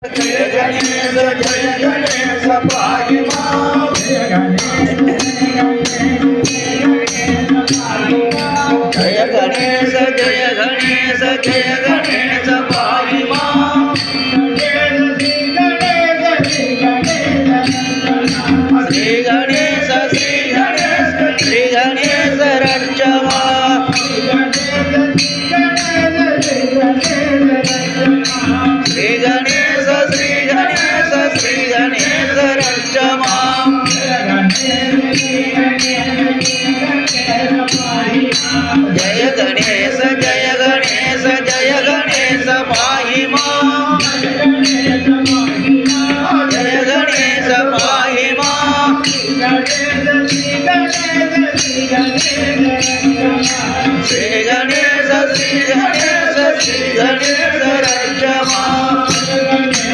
जय गणेश पाहि मां जय गणेश जय गणेश जय गणेश पाहि मां श्री गणेश श्री गणेश श्री गणेश रक्षमा श्री गणेश श्री गणेश श्री गणेश रक्षमा जय गणेश जय गणेश जय गणेश पाहि मां जय गणेश पाहि मां श्री गणेश श्री गणेश श्री गणेश